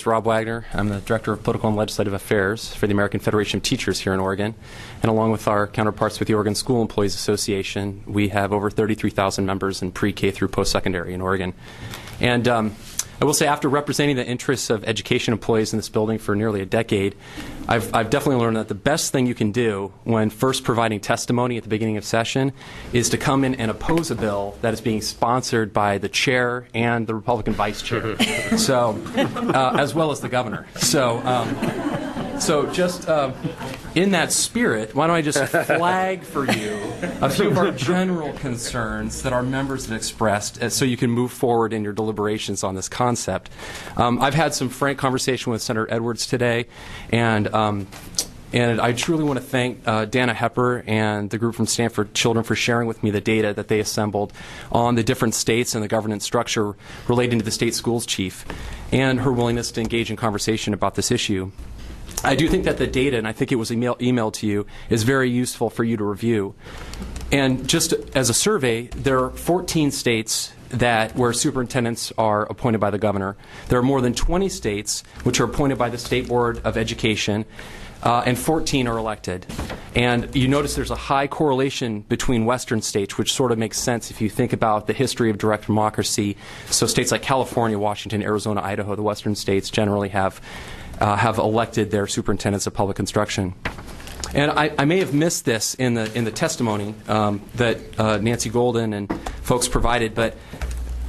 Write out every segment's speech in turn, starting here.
Rob Wagner. I'm the Director of Political and Legislative Affairs for the American Federation of Teachers here in Oregon. And along with our counterparts with the Oregon School Employees Association, we have over 33,000 members in pre-K through post-secondary in Oregon. And I will say, after representing the interests of education employees in this building for nearly a decade, I've definitely learned that the best thing you can do when first providing testimony at the beginning of session is to come in and oppose a bill that is being sponsored by the chair and the Republican vice chair, so as well as the governor. So just in that spirit, why don't I just flag for you a few of our general concerns that our members have expressed so you can move forward in your deliberations on this concept. I've had some frank conversation with Senator Edwards today, and I truly want to thank Dana Hepper and the group from Stanford Children for sharing with me the data that they assembled on the different states and the governance structure relating to the state schools chief, and her willingness to engage in conversation about this issue. I do think that the data, and I think it was emailed to you, is very useful for you to review. And just as a survey, there are 14 states where superintendents are appointed by the governor. There are more than 20 states which are appointed by the State Board of Education, and 14 are elected. And you notice there's a high correlation between Western states, which sort of makes sense if you think about the history of direct democracy. So states like California, Washington, Arizona, Idaho, the Western states generally have elected their superintendents of public instruction. And I may have missed this in the testimony that Nancy Golden and folks provided, but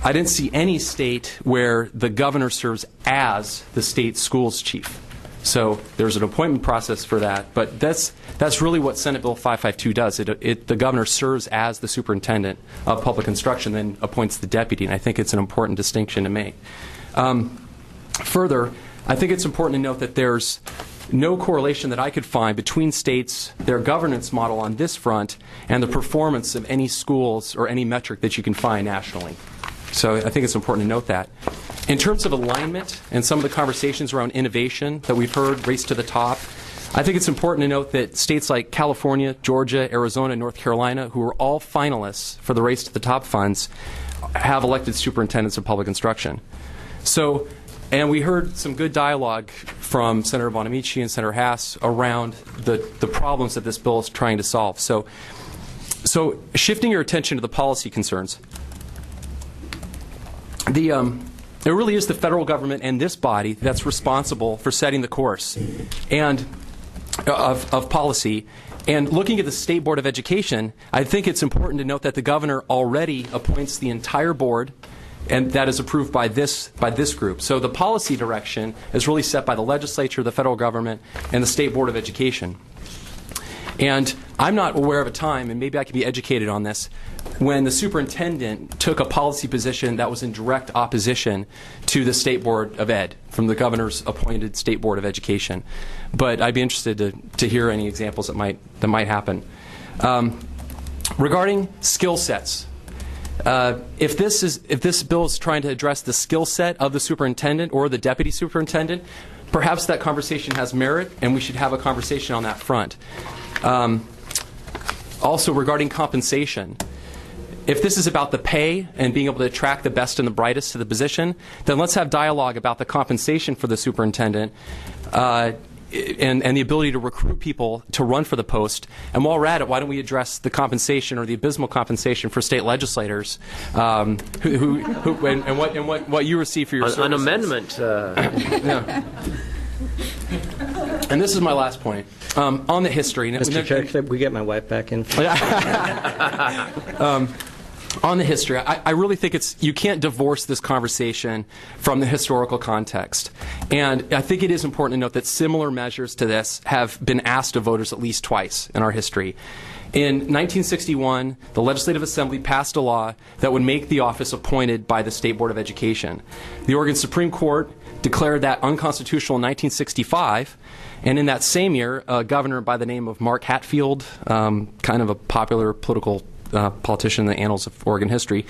I didn't see any state where the governor serves as the state schools chief. So there's an appointment process for that, but that's really what Senate Bill 552 does. The governor serves as the superintendent of public instruction, then appoints the deputy, and I think it's an important distinction to make. Further, I think it's important to note that there's no correlation that I could find between states, their governance model on this front, and the performance of any schools or any metric that you can find nationally. So I think it's important to note that. In terms of alignment and some of the conversations around innovation that we've heard race to the top, I think it's important to note that states like California, Georgia, Arizona, North Carolina, who are all finalists for the Race to the Top funds, have elected superintendents of public instruction. So, and we heard some good dialogue from Senator Bonamici and Senator Haas around the problems that this bill is trying to solve. So shifting your attention to the policy concerns, it really is the federal government and this body that's responsible for setting the course and of policy. And looking at the State Board of Education, I think it's important to note that the governor already appoints the entire board, and that is approved by this group. So the policy direction is really set by the legislature, the federal government, and the State Board of Education. And I'm not aware of a time, and maybe I can be educated on this, when the superintendent took a policy position that was in direct opposition to the State Board of Ed from the governor's appointed State Board of Education. But I'd be interested to hear any examples that might happen. Regarding skill sets, if this bill is trying to address the skill set of the superintendent or the deputy superintendent, perhaps that conversation has merit, and we should have a conversation on that front. Also, regarding compensation, if this is about the pay and being able to attract the best and the brightest to the position, then let's have dialogue about the compensation for the superintendent and the ability to recruit people to run for the post. And while we're at it, why don't we address the compensation or the abysmal compensation for state legislators and what you receive for your services. An amendment. Yeah. And this is my last point. On the history. Mr. Chair, could we get my wife back in? On the history, I really think you can't divorce this conversation from the historical context. And I think it is important to note that similar measures to this have been asked of voters at least twice in our history. In 1961, the Legislative Assembly passed a law that would make the office appointed by the State Board of Education. The Oregon Supreme Court declared that unconstitutional in 1965, and in that same year, a governor by the name of Mark Hatfield, kind of a popular political politician in the annals of Oregon history,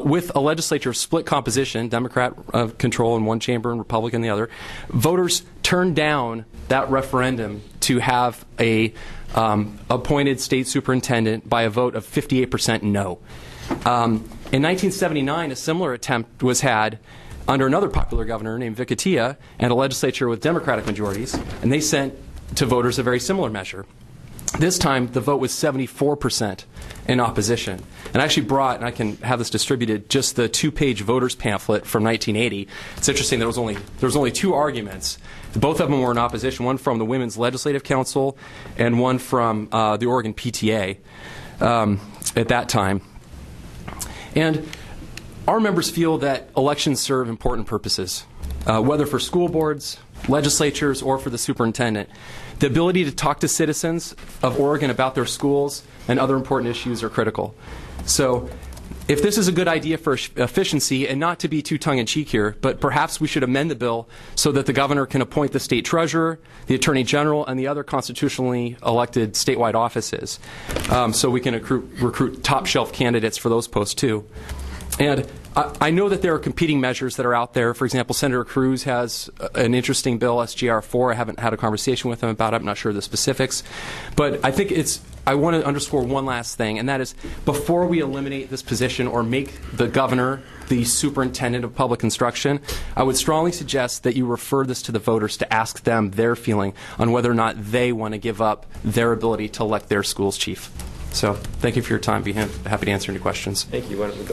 with a legislature of split composition, Democrat control in one chamber and Republican in the other, voters turned down that referendum to have a appointed state superintendent by a vote of 58% no. In 1979, a similar attempt was had under another popular governor named Vicatia and a legislature with Democratic majorities, and they sent to voters a very similar measure. This time, the vote was 74% in opposition. And I actually brought, and I can have this distributed, just the two-page voters pamphlet from 1980. It's interesting, there was only two arguments. Both of them were in opposition, one from the Women's Legislative Council and one from the Oregon PTA at that time. And our members feel that elections serve important purposes, whether for school boards, legislatures, or for the superintendent. The ability to talk to citizens of Oregon about their schools and other important issues are critical. So if this is a good idea for efficiency, and not to be too tongue-in-cheek here, but perhaps we should amend the bill so that the governor can appoint the state treasurer, the attorney general, and the other constitutionally elected statewide offices, so we can recruit top-shelf candidates for those posts too. And I know that there are competing measures that are out there. For example, Senator Cruz has an interesting bill, SGR 4. I haven't had a conversation with him about it. I'm not sure of the specifics. But I think I want to underscore one last thing, and that is before we eliminate this position or make the governor the superintendent of public instruction, I would strongly suggest that you refer this to the voters to ask them their feeling on whether or not they want to give up their ability to elect their school's chief. So thank you for your time. Be happy to answer any questions. Thank you. Why don't we go